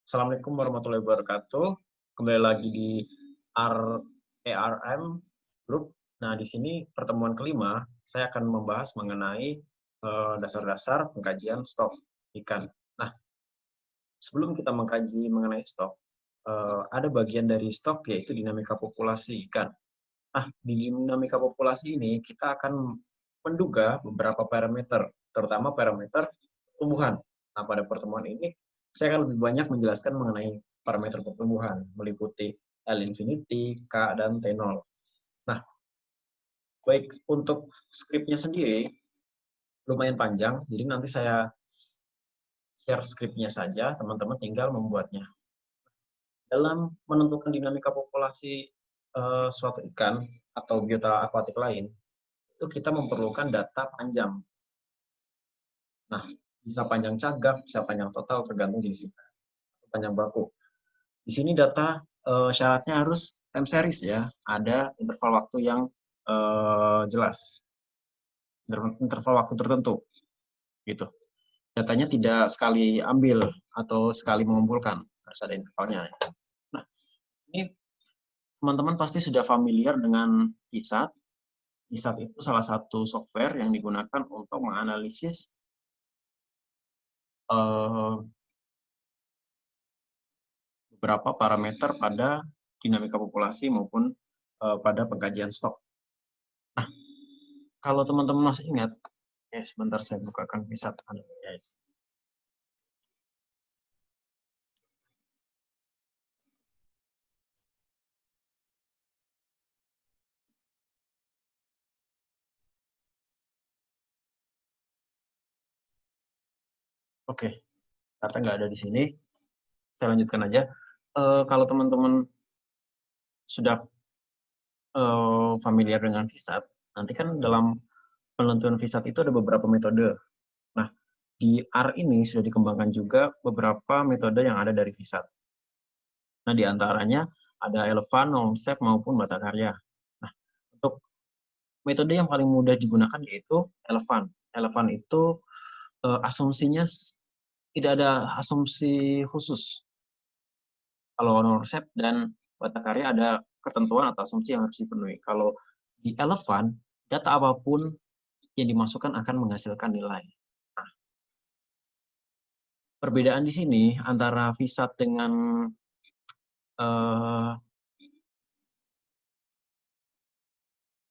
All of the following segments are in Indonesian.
Assalamualaikum warahmatullahi wabarakatuh. Kembali lagi di ARM Group. Nah, di sini pertemuan kelima, saya akan membahas mengenai dasar-dasar pengkajian stok ikan. Nah, sebelum kita mengkaji mengenai stok, ada bagian dari stok yaitu dinamika populasi ikan. Nah, di dinamika populasi ini kita akan menduga beberapa parameter, terutama parameter pertumbuhan. Nah, pada pertemuan ini saya akan lebih banyak menjelaskan mengenai parameter pertumbuhan, meliputi L infinity, K, dan T0. Nah, baik untuk skripnya sendiri, lumayan panjang, jadi nanti saya share skripnya saja, teman-teman tinggal membuatnya. Dalam menentukan dinamika populasi suatu ikan atau biota akuatik lain, itu kita memerlukan data panjang. Nah, bisa panjang cagak, bisa panjang total, tergantung jenis ikan. Panjang baku. Di sini data syaratnya harus time series ya, ada interval waktu yang jelas, interval waktu tertentu, gitu. Datanya tidak sekali ambil atau sekali mengumpulkan, harus ada intervalnya. Nah, ini teman-teman pasti sudah familiar dengan VSAT. VSAT itu salah satu software yang digunakan untuk menganalisis beberapa parameter pada dinamika populasi maupun pada pengkajian stok. Nah, kalau teman-teman masih ingat, sebentar saya bukakan VSAT, guys. Oke, data nggak ada di sini. Saya lanjutkan aja. Kalau teman-teman sudah familiar dengan VSAT, nanti kan dalam penentuan VSAT itu ada beberapa metode. Nah, di R ini sudah dikembangkan juga beberapa metode yang ada dari VSAT. Nah, di antaranya ada Elevan, Longstep, maupun Bata Karya. Nah, untuk metode yang paling mudah digunakan yaitu Elevan. Elevan itu asumsinya tidak ada asumsi khusus. Kalau Longstep dan Bata Karya ada ketentuan atau asumsi yang harus dipenuhi. Kalau di Elevan, data apapun yang dimasukkan akan menghasilkan nilai. Nah, perbedaan di sini antara VSAT dengan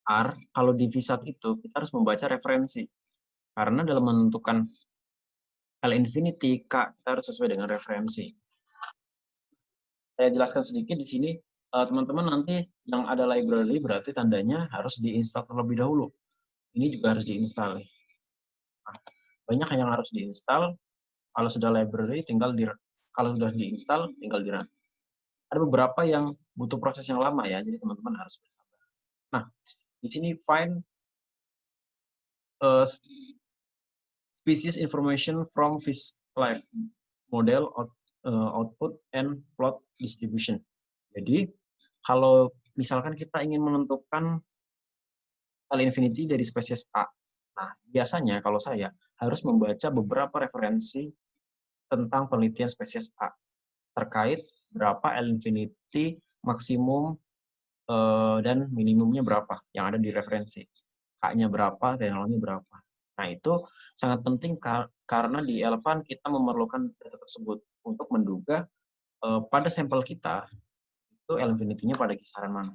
R, kalau di VSAT itu kita harus membaca referensi. Karena dalam menentukan L infinity, K, kita harus sesuai dengan referensi. Saya jelaskan sedikit di sini, teman-teman nanti yang ada library berarti tandanya harus diinstal terlebih dahulu. Ini juga harus diinstal. Nah, banyak yang harus diinstal. Kalau sudah library, kalau sudah diinstal, tinggal di run. Ada beberapa yang butuh proses yang lama ya, jadi teman-teman harus bersabar. Nah, di sini find species information from fish life model output and plot distribution. Jadi kalau misalkan kita ingin menentukan L infinity dari spesies A, nah biasanya kalau saya harus membaca beberapa referensi tentang penelitian spesies A terkait berapa L infinity maksimum dan minimumnya berapa yang ada di referensi. K-nya berapa, T0-nya berapa. Nah, itu sangat penting karena di Elevan kita memerlukan data tersebut untuk menduga pada sampel kita itu L infinity-nya pada kisaran mana.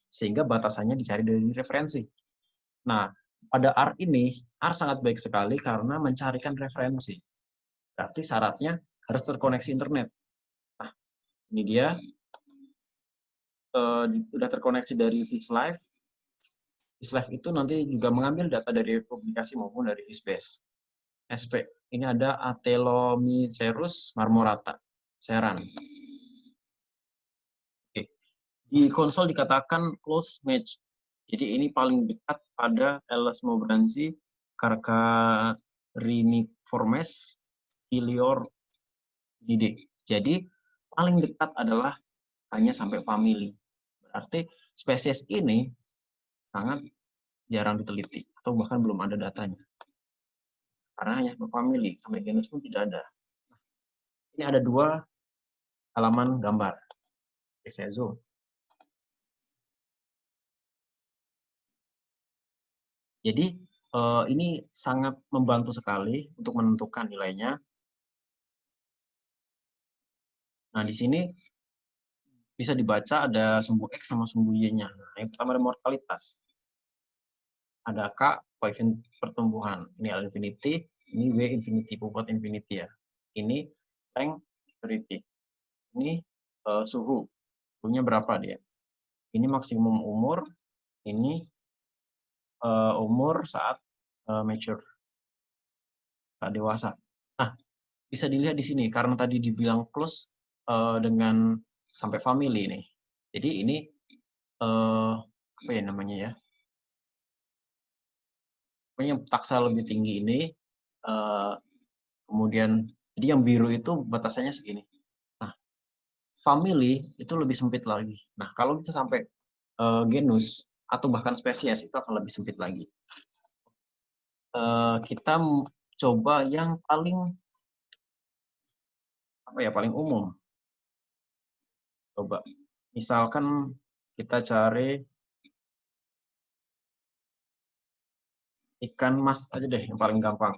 Sehingga batasannya dicari dari referensi. Nah, pada R ini, R sangat baik sekali karena mencarikan referensi. Berarti syaratnya harus terkoneksi internet. Nah, ini dia sudah terkoneksi dari FishLife. FishLife itu nanti juga mengambil data dari publikasi maupun dari FishBase. SP, ini ada Atelomycerus marmorata, Seran. Oke. Di konsol dikatakan close match. Jadi ini paling dekat pada Elasmobranchi carcariniformes Stiliornidae. Jadi paling dekat adalah hanya sampai famili. Berarti spesies ini sangat jarang diteliti atau bahkan belum ada datanya. Karena hanya famili, sampai genus pun tidak ada. Ini ada dua halaman gambar. Oke, saya zoom. Jadi ini sangat membantu sekali untuk menentukan nilainya. Nah, di sini bisa dibaca ada sumbu X sama sumbu Y-nya. Nah, yang pertama ada mortalitas. Ada K, koefisien pertumbuhan. Ini L infinity, ini W infinity, bobot infinity ya. Ini length severity. Ini suhu. Suhunya berapa dia? Ini maksimum umur, ini umur saat mature, saat dewasa. Nah, bisa dilihat di sini karena tadi dibilang close dengan sampai family nih. Jadi ini apa ya namanya ya? Pokoknya taksa lebih tinggi ini kemudian jadi yang biru itu batasannya segini. Nah, family itu lebih sempit lagi. Nah, kalau bisa sampai genus atau bahkan spesies itu akan lebih sempit lagi. Kita coba yang paling apa ya, paling umum. Coba misalkan kita cari ikan mas aja deh yang paling gampang.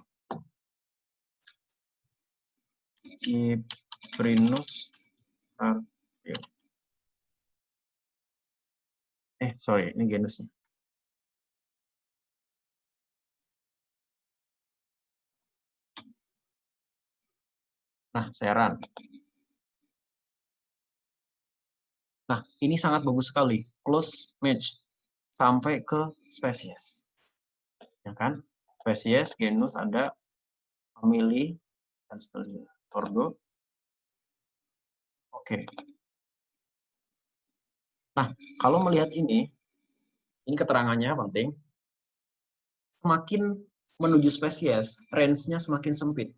Cyprinus carpio. Sorry, ini genusnya. Nah, seran. Nah, ini sangat bagus sekali, close match sampai ke spesies. Ya kan? Spesies, genus ada, family, dan seterusnya. Ordo. Oke. Nah, kalau melihat ini keterangannya penting, semakin menuju spesies, range-nya semakin sempit.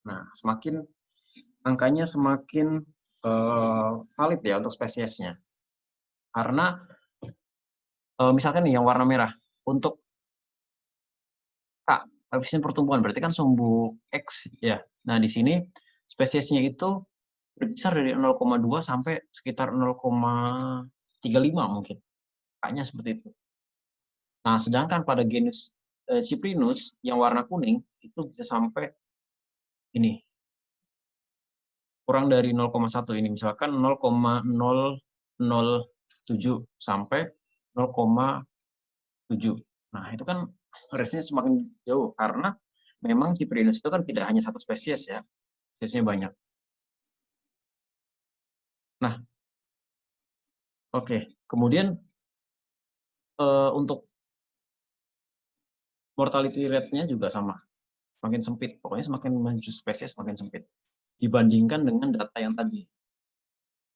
Nah, semakin angkanya semakin valid ya untuk spesiesnya. Karena misalkan nih yang warna merah, untuk K, koefisien pertumbuhan, berarti kan sumbu X ya. Nah, di sini spesiesnya itu berkisar dari 0,2 sampai sekitar 0,35 mungkin. K-nya seperti itu. Nah, sedangkan pada genus Cyprinus yang warna kuning itu bisa sampai ini kurang dari 0,1 ini, misalkan 0,007 sampai 0,7. Nah, itu kan range-nya semakin jauh karena memang Cyprinus itu kan tidak hanya satu spesies ya, spesiesnya banyak. Nah, oke. Kemudian untuk mortality rate-nya juga sama, semakin sempit. Pokoknya semakin menuju spesies semakin sempit dibandingkan dengan data yang tadi.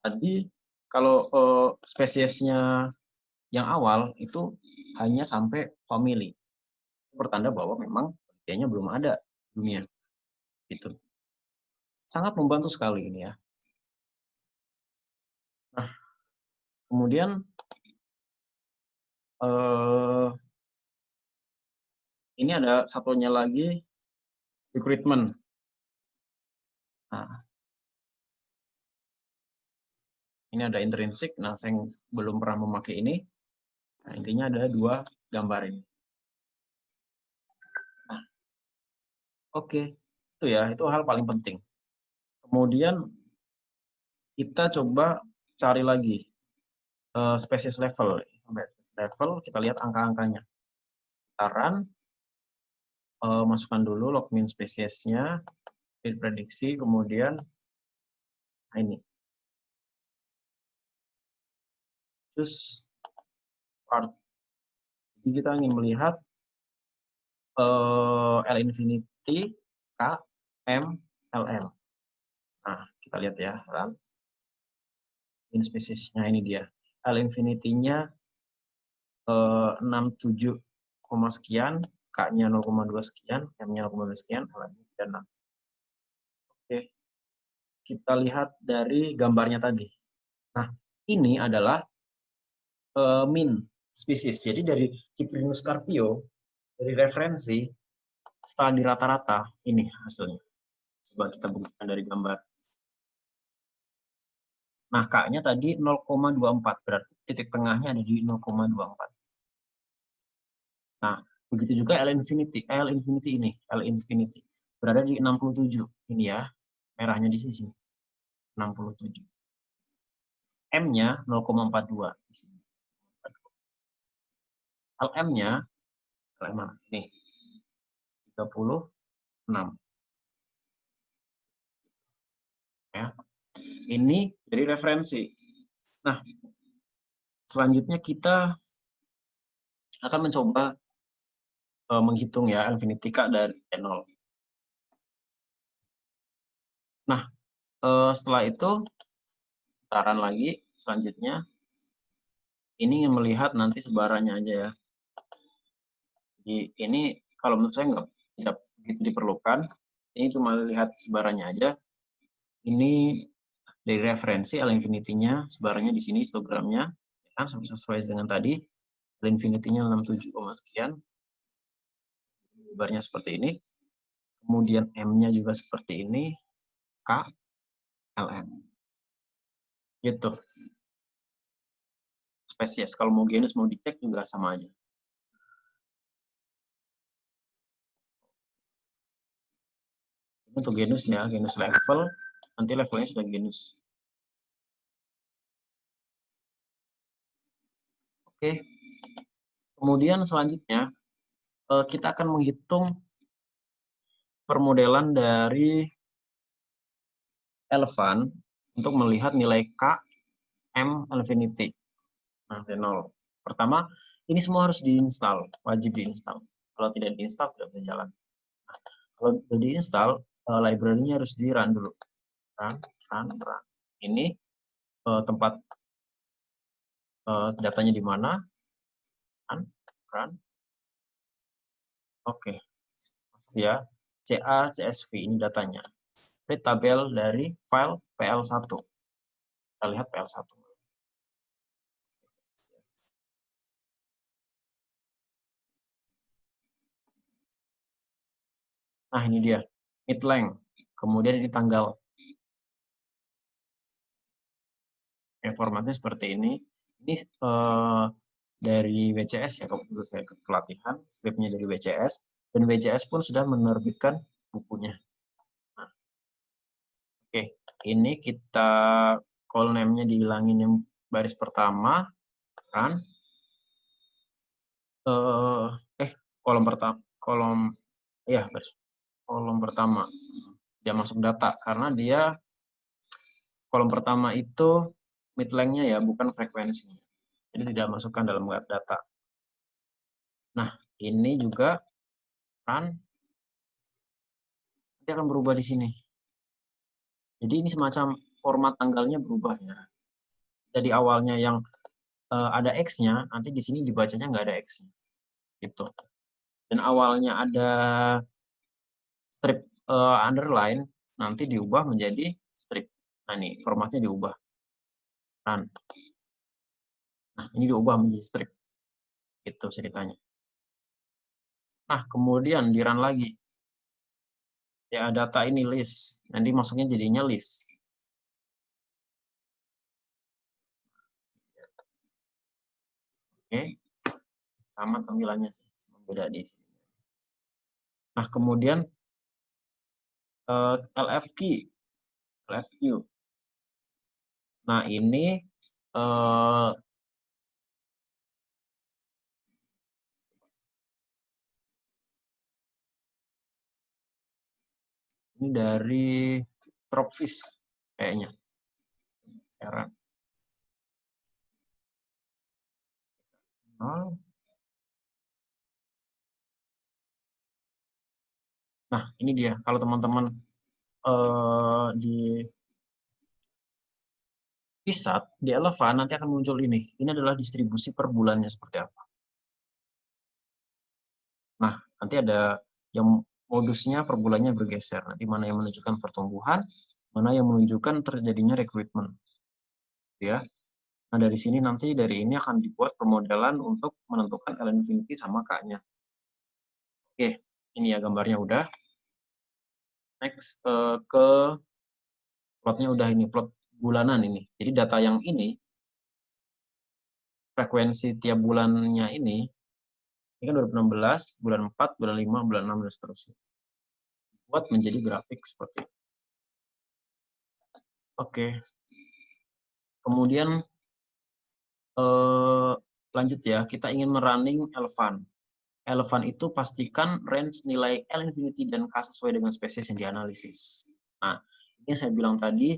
Tadi kalau spesiesnya yang awal itu hanya sampai family. Pertanda bahwa memang penelitiannya belum ada di dunia. Gitu. Sangat membantu sekali ini ya. Nah, kemudian ini ada satunya lagi, recruitment. Nah, ini ada intrinsic. Nah, saya belum pernah memakai ini. Nah, intinya ada dua gambar ini. Nah, oke. Itu ya, itu hal paling penting. Kemudian kita coba cari lagi spesies level. Level, kita lihat angka-angkanya. Kita run, masukkan dulu log min spesiesnya, prediksi, kemudian nah ini. Terus part. Jadi kita ingin melihat L infinity, K, M, LL. Nah, kita lihat ya, run. Min spesiesnya ini dia. L infinity-nya 67, sekian, K-nya 0,2 sekian, M-nya 0,2 sekian, L-nya 6. Oke, kita lihat dari gambarnya tadi. Nah, ini adalah min spesies. Jadi dari Cyprinus carpio, dari referensi, setelah di rata-rata, ini hasilnya. Coba kita buktikan dari gambar. Nah, K-nya tadi 0,24, berarti titik tengahnya ada di 0,24. Nah, begitu juga L infinity ini, L infinity berada di 67. Ini ya, merahnya di sini, 67. M-nya 0,42 di sini. LM-nya, LM ini 36. Ya. Ini dari referensi. Nah, selanjutnya kita akan mencoba menghitung ya infinity K dari 0. Nah, setelah itu saran lagi selanjutnya ini ingin melihat nanti sebarannya aja ya. Ini kalau menurut saya tidak begitu diperlukan. Ini cuma lihat sebarannya aja. Ini dari referensi L infinity-nya, sebarannya di sini histogramnya, kan sesuai dengan tadi. L infinity-nya 67, sekian. Sebarnya seperti ini. Kemudian M-nya juga seperti ini. K, LM. Gitu. Spesies. Kalau mau genus, mau dicek juga sama aja. Untuk genus ya, genus level, nanti levelnya sudah genus. Oke. Kemudian selanjutnya, kita akan menghitung permodelan dari Elevan untuk melihat nilai K, M, infinity. Nah, D0. Pertama, ini semua harus diinstal, wajib diinstal. Kalau tidak diinstal, tidak bisa jalan. Nah, kalau sudah diinstal, library-nya harus di-run dulu. Run. Ini tempat datanya di mana. Run. Oke. Ya, CA, CSV, ini datanya. Read tabel dari file PL1. Kita lihat PL1. Nah, ini dia. Mid length. Kemudian ini tanggal. Formatnya seperti ini. Ini dari WCS ya, kalau saya pelatihan, scriptnya dari WCS. Dan WCS pun sudah menerbitkan bukunya. Nah, oke, ini kita call name-nya dihilangin yang baris pertama. Kan? Kolom pertama. Kolom pertama. Dia masuk data, karena dia kolom pertama itu mid length-nya ya, bukan frekuensinya. Jadi tidak masukkan dalam data. Nah, ini juga kan dia akan berubah di sini. Jadi ini semacam format tanggalnya berubah ya. Jadi awalnya yang ada X-nya, nanti di sini dibacanya nggak ada X-nya. Gitu. Dan awalnya ada strip underline, nanti diubah menjadi strip. Nah, ini formatnya diubah. Run. Nah, ini diubah menjadi strip. Itu ceritanya. Nah, kemudian di run lagi. Ya, data ini list. Nanti masuknya jadinya list. Oke. Sama tampilannya sih. Beda di sini. Nah, kemudian LFQ. Nah, ini dari Tropfish kayaknya. Sekarang. Nah, ini dia. Kalau teman-teman di Pisat, di Elevan nanti akan muncul ini. Ini adalah distribusi per bulannya seperti apa. Nah, nanti ada yang modusnya per bulannya bergeser. Nanti mana yang menunjukkan pertumbuhan, mana yang menunjukkan terjadinya rekrutmen. Ya. Nah, dari sini nanti dari ini akan dibuat permodelan untuk menentukan L infinity sama K-nya. Oke, ini ya gambarnya udah. Next ke plotnya udah ini, plot bulanan ini. Jadi data yang ini, frekuensi tiap bulannya ini kan 2016, bulan 4, bulan 5, bulan 6, dan seterusnya. Buat menjadi grafik seperti ini. Oke. Kemudian lanjut ya, kita ingin merunning Elefun. Elefun itu pastikan range nilai L infinity dan K sesuai dengan spesies yang dianalisis. Nah, ini saya bilang tadi,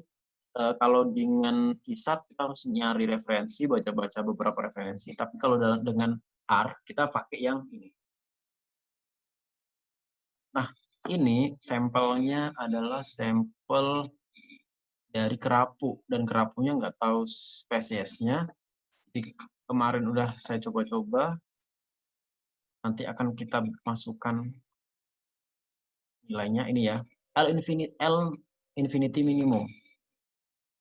kalau dengan VSAT kita harus nyari referensi, baca-baca beberapa referensi. Tapi kalau dengan R, kita pakai yang ini. Nah, ini sampelnya adalah sampel dari kerapu, dan kerapunya nggak tahu spesiesnya. Kemarin udah saya coba-coba, nanti akan kita masukkan nilainya ini ya, L infinity minimum.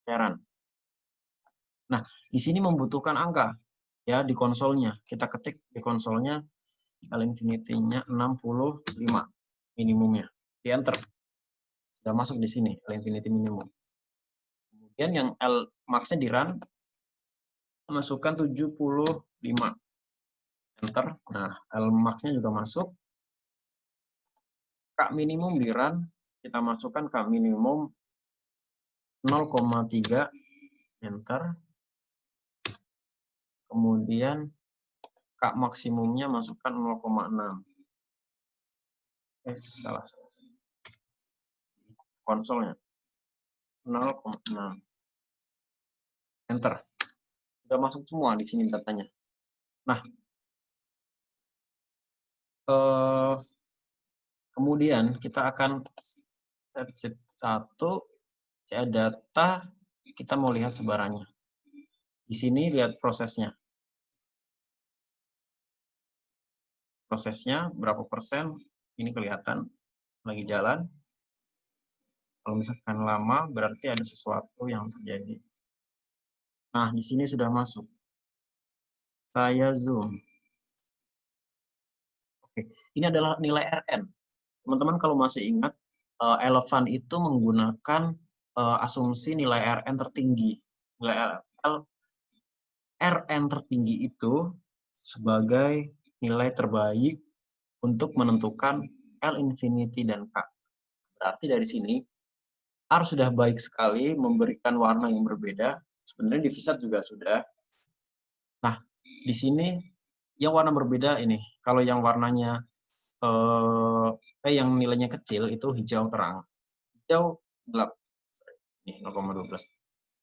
Heran. Nah, di sini membutuhkan angka ya di konsolnya. Kita ketik di konsolnya L infinity-nya 65 minimumnya. Di enter. Sudah masuk di sini L infinity minimum. Kemudian yang L max-nya di run, masukkan 75. Enter. Nah, L max-nya juga masuk. K minimum di run, kita masukkan K minimum 0,3. Enter. Kemudian K maksimumnya masukkan 0,6. Salah. Konsolnya 0,6. Enter. Sudah masuk semua di sini datanya. Nah, kemudian kita akan set sheet 1, CA data, kita mau lihat sebarannya. Di sini lihat prosesnya. Prosesnya berapa persen, ini kelihatan lagi jalan. Kalau misalkan lama, berarti ada sesuatu yang terjadi. Nah, di sini sudah masuk. Saya zoom. Oke, ini adalah nilai RN. Teman-teman kalau masih ingat, Elefun itu menggunakan asumsi nilai RN tertinggi. Nilai RN tertinggi itu sebagai nilai terbaik untuk menentukan L infinity dan K. Berarti dari sini, R sudah baik sekali memberikan warna yang berbeda. Sebenarnya di VSAT juga sudah. Nah, di sini yang warna berbeda ini. Kalau yang warnanya yang nilainya kecil itu hijau terang. Hijau gelap. Ini 0,12.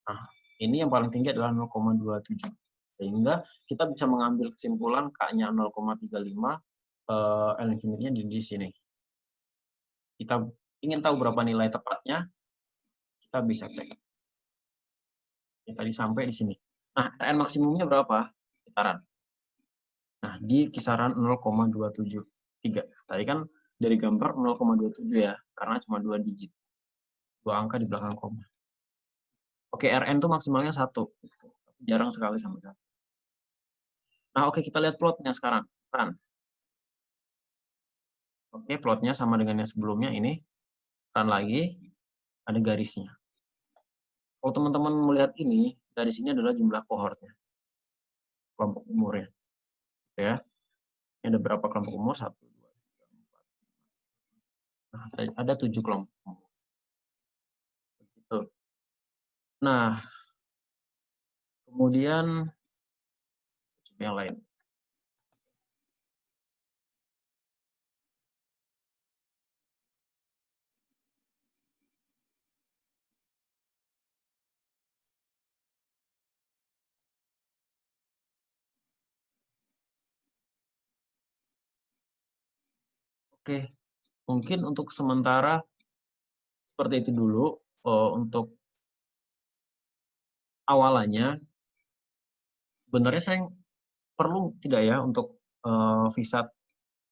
Nah, ini yang paling tinggi adalah 0,27. Sehingga kita bisa mengambil kesimpulan K-nya 0,35, L infinity-nya di sini. Kita ingin tahu berapa nilai tepatnya, kita bisa cek. Ya, tadi sampai di sini. Nah, RN maksimumnya berapa? Kisaran. Nah, di kisaran 0,273. Tadi kan dari gambar 0,27 ya, karena cuma 2 digit. 2 angka di belakang koma. Oke, RN itu maksimalnya 1. Jarang sekali sama 1. Nah, oke, kita lihat plotnya sekarang. Run. Oke, plotnya sama dengan yang sebelumnya ini. Run lagi, ada garisnya. Kalau teman-teman melihat ini, garis ini adalah jumlah kohortnya. Kelompok umurnya. Ya. Ini ada berapa kelompok umur? 1, 2, 3, 4. Nah, ada 7 kelompok umur. Begitu. Nah, kemudian yang lain. Oke, mungkin untuk sementara seperti itu dulu untuk awalannya. Sebenarnya saya perlu tidak ya untuk VSAT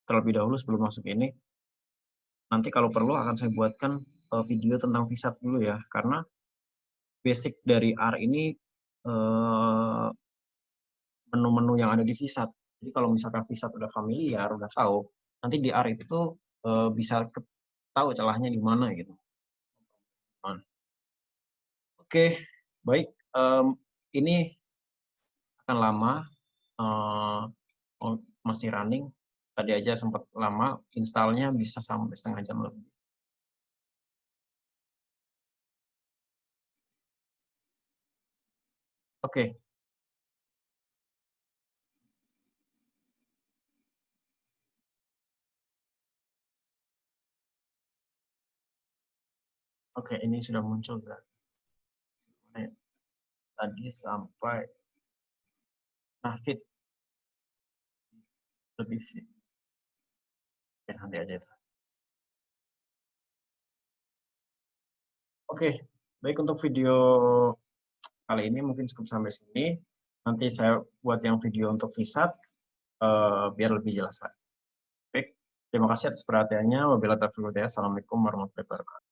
terlebih dahulu sebelum masuk ini. Nanti kalau perlu akan saya buatkan video tentang VSAT dulu ya, karena basic dari R ini menu-menu yang ada di VSAT. Jadi kalau misalkan VSAT udah familiar, udah tahu, nanti di R itu bisa tahu celahnya di mana gitu. Oke, Baik, ini akan lama, eee, masih running. Tadi aja sempat lama, install-nya bisa sampai setengah jam lebih. Oke oke, ini sudah muncul tadi sampai nah fit, lebih fit, ya nanti aja itu. Oke, baik untuk video kali ini mungkin cukup sampai sini. Nanti saya buat yang video untuk VSAT, biar lebih jelas lagi. Baik, terima kasih atas perhatiannya. Wabillahi taufiq wal hidayah. Assalamualaikum warahmatullahi wabarakatuh.